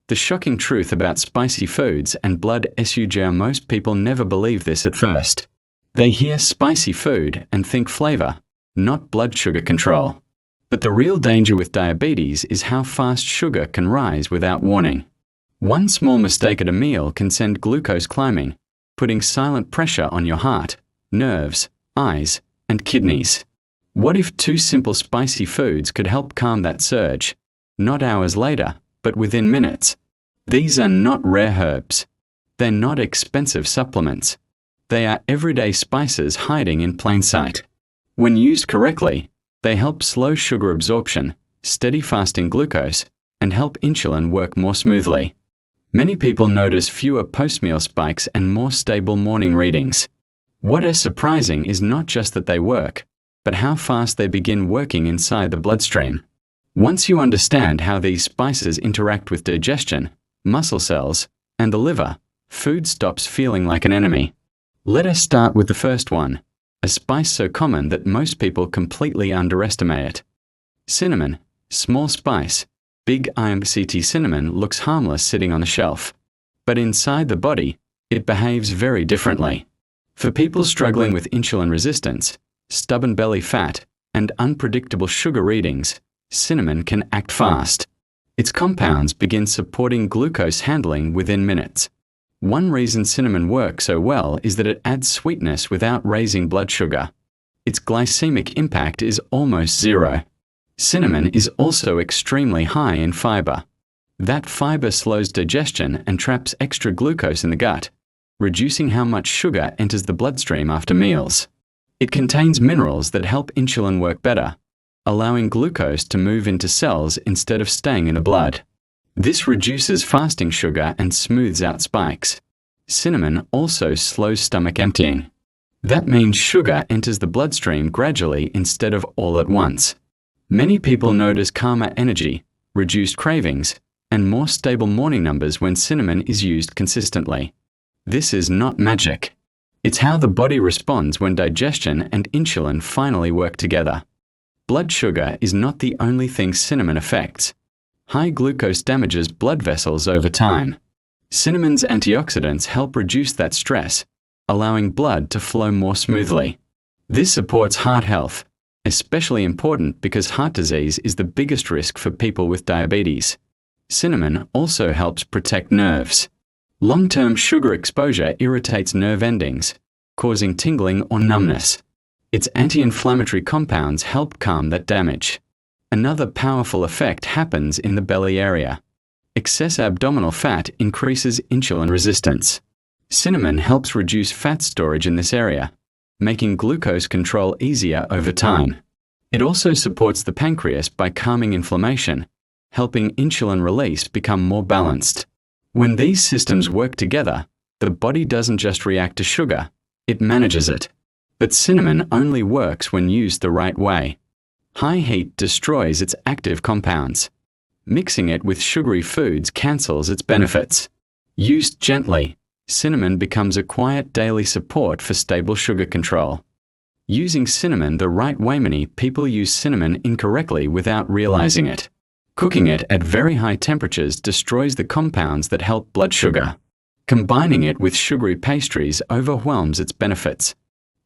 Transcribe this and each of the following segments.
The shocking truth about spicy foods and blood sugar: most people never believe this at first. They hear spicy food and think flavor, not blood sugar control. But the real danger with diabetes is how fast sugar can rise without warning. One small mistake at a meal can send glucose climbing, putting silent pressure on your heart, nerves, eyes, and kidneys. What if 2 simple spicy foods could help calm that surge? Not hours later, but within minutes. These are not rare herbs. They're not expensive supplements. They are everyday spices hiding in plain sight. When used correctly, they help slow sugar absorption, steady fasting glucose, and help insulin work more smoothly. Many people notice fewer post-meal spikes and more stable morning readings. What is surprising is not just that they work, but how fast they begin working inside the bloodstream. Once you understand how these spices interact with digestion, muscle cells, and the liver, food stops feeling like an enemy. Let us start with the first one, a spice so common that most people completely underestimate it. Cinnamon, small spice. Big IMCT cinnamon looks harmless sitting on the shelf. But inside the body, it behaves very differently. For people struggling with insulin resistance, stubborn belly fat, and unpredictable sugar readings, cinnamon can act fast. Its compounds begin supporting glucose handling within minutes. One reason cinnamon works so well is that it adds sweetness without raising blood sugar. Its glycemic impact is almost zero. Cinnamon is also extremely high in fiber. That fiber slows digestion and traps extra glucose in the gut, reducing how much sugar enters the bloodstream after meals. It contains minerals that help insulin work better, allowing glucose to move into cells instead of staying in the blood. This reduces fasting sugar and smooths out spikes. Cinnamon also slows stomach emptying. That means sugar enters the bloodstream gradually instead of all at once. Many people notice calmer energy, reduced cravings, and more stable morning numbers when cinnamon is used consistently. This is not magic. It's how the body responds when digestion and insulin finally work together. Blood sugar is not the only thing cinnamon affects. High glucose damages blood vessels over time. Cinnamon's antioxidants help reduce that stress, allowing blood to flow more smoothly. This supports heart health, especially important because heart disease is the biggest risk for people with diabetes. Cinnamon also helps protect nerves. Long-term sugar exposure irritates nerve endings, causing tingling or numbness. Its anti-inflammatory compounds help calm that damage. Another powerful effect happens in the belly area. Excess abdominal fat increases insulin resistance. Cinnamon helps reduce fat storage in this area, making glucose control easier over time. It also supports the pancreas by calming inflammation, helping insulin release become more balanced. When these systems work together, the body doesn't just react to sugar, it manages it. But cinnamon only works when used the right way. High heat destroys its active compounds. Mixing it with sugary foods cancels its benefits. Used gently, cinnamon becomes a quiet daily support for stable sugar control. Using cinnamon the right way: many people use cinnamon incorrectly without realizing it. Cooking it at very high temperatures destroys the compounds that help blood sugar. Combining it with sugary pastries overwhelms its benefits.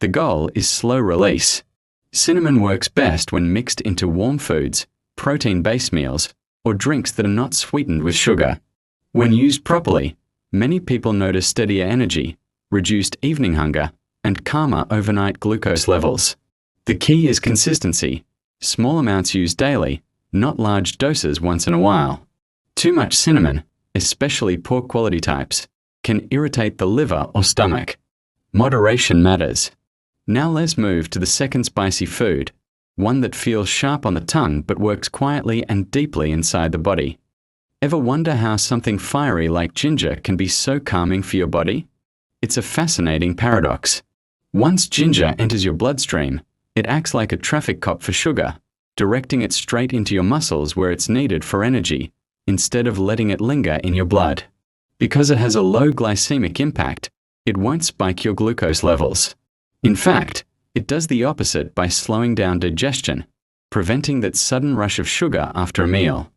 The goal is slow release. Cinnamon works best when mixed into warm foods, protein-based meals, or drinks that are not sweetened with sugar. When used properly, many people notice steadier energy, reduced evening hunger, and calmer overnight glucose levels. The key is consistency. Small amounts used daily, not large doses once in a while. Too much cinnamon, especially poor quality types, can irritate the liver or stomach. Moderation matters. Now let's move to the second spicy food, one that feels sharp on the tongue but works quietly and deeply inside the body. Ever wonder how something fiery like ginger can be so calming for your body? It's a fascinating paradox. Once ginger enters your bloodstream, it acts like a traffic cop for sugar, directing it straight into your muscles where it's needed for energy, instead of letting it linger in your blood. Because it has a low glycemic impact, it won't spike your glucose levels. In fact, it does the opposite by slowing down digestion, preventing that sudden rush of sugar after a meal.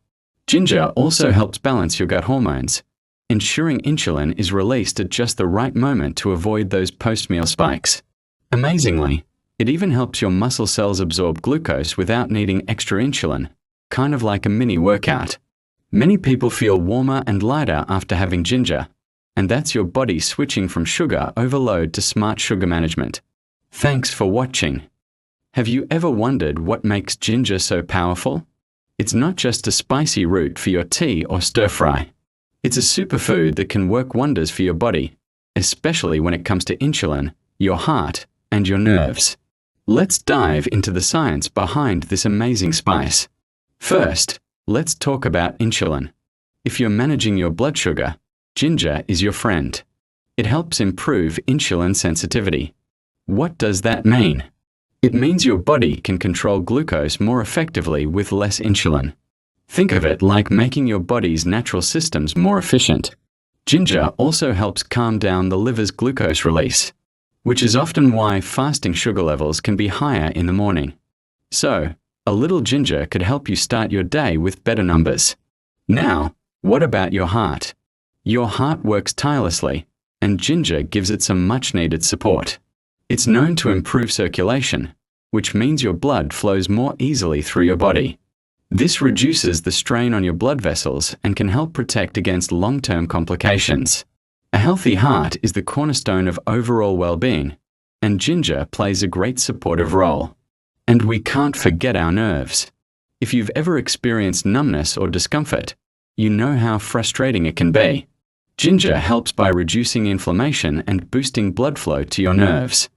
Ginger also helps balance your gut hormones, ensuring insulin is released at just the right moment to avoid those post-meal spikes. Amazingly, it even helps your muscle cells absorb glucose without needing extra insulin, kind of like a mini workout. Many people feel warmer and lighter after having ginger, and that's your body switching from sugar overload to smart sugar management. Thanks for watching. Have you ever wondered what makes ginger so powerful? It's not just a spicy root for your tea or stir-fry. It's a superfood that can work wonders for your body, especially when it comes to insulin, your heart, and your nerves. Let's dive into the science behind this amazing spice. First, let's talk about insulin. If you're managing your blood sugar, ginger is your friend. It helps improve insulin sensitivity. What does that mean? It means your body can control glucose more effectively with less insulin. Think of it like making your body's natural systems more efficient. Ginger also helps calm down the liver's glucose release, which is often why fasting sugar levels can be higher in the morning. So, a little ginger could help you start your day with better numbers. Now, what about your heart? Your heart works tirelessly, and ginger gives it some much-needed support. It's known to improve circulation, which means your blood flows more easily through your body. This reduces the strain on your blood vessels and can help protect against long-term complications. A healthy heart is the cornerstone of overall well-being, and ginger plays a great supportive role. And we can't forget our nerves. If you've ever experienced numbness or discomfort, you know how frustrating it can be. Ginger helps by reducing inflammation and boosting blood flow to your nerves.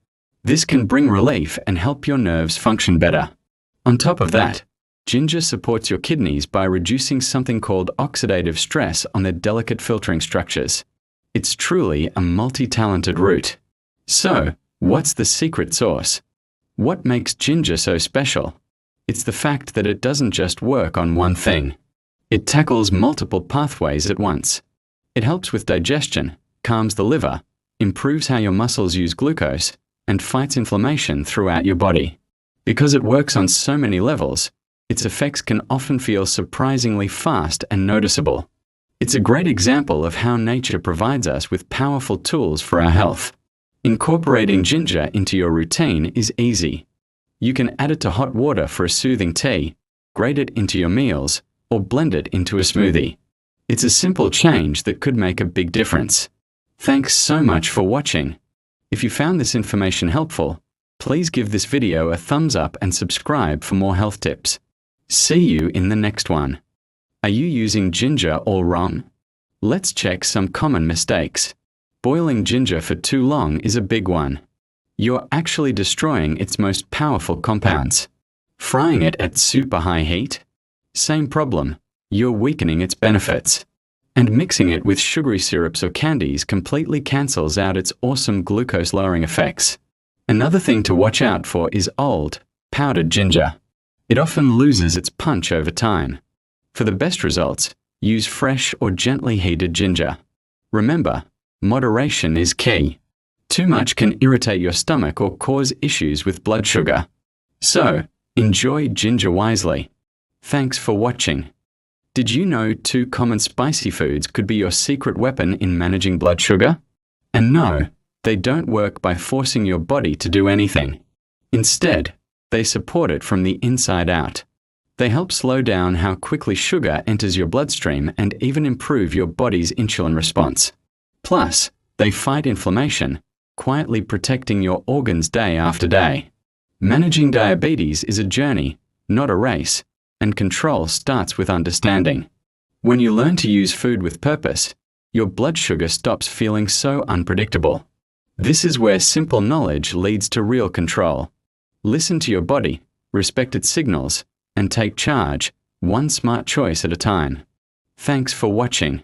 This can bring relief and help your nerves function better. On top of that, ginger supports your kidneys by reducing something called oxidative stress on their delicate filtering structures. It's truly a multi-talented root. So, what's the secret sauce? What makes ginger so special? It's the fact that it doesn't just work on one thing. It tackles multiple pathways at once. It helps with digestion, calms the liver, improves how your muscles use glucose, and fights inflammation throughout your body. Because it works on so many levels, its effects can often feel surprisingly fast and noticeable. It's a great example of how nature provides us with powerful tools for our health. Incorporating ginger into your routine is easy. You can add it to hot water for a soothing tea, grate it into your meals, or blend it into a smoothie. It's a simple change that could make a big difference. Thanks so much for watching. If you found this information helpful, please give this video a thumbs up and subscribe for more health tips. See you in the next one. Are you using ginger all wrong? Let's check some common mistakes. Boiling ginger for too long is a big one. You're actually destroying its most powerful compounds. Frying it at super high heat? Same problem. You're weakening its benefits. And mixing it with sugary syrups or candies completely cancels out its awesome glucose-lowering effects. Another thing to watch out for is old, powdered ginger. It often loses its punch over time. For the best results, use fresh or gently heated ginger. Remember, moderation is key. Too much can irritate your stomach or cause issues with blood sugar. So, enjoy ginger wisely. Thanks for watching. Did you know 2 common spicy foods could be your secret weapon in managing blood sugar? And no, they don't work by forcing your body to do anything. Instead, they support it from the inside out. They help slow down how quickly sugar enters your bloodstream and even improve your body's insulin response. Plus, they fight inflammation, quietly protecting your organs day after day. Managing diabetes is a journey, not a race, and control starts with understanding. When you learn to use food with purpose, your blood sugar stops feeling so unpredictable. This is where simple knowledge leads to real control. Listen to your body, respect its signals, and take charge, one smart choice at a time. Thanks for watching.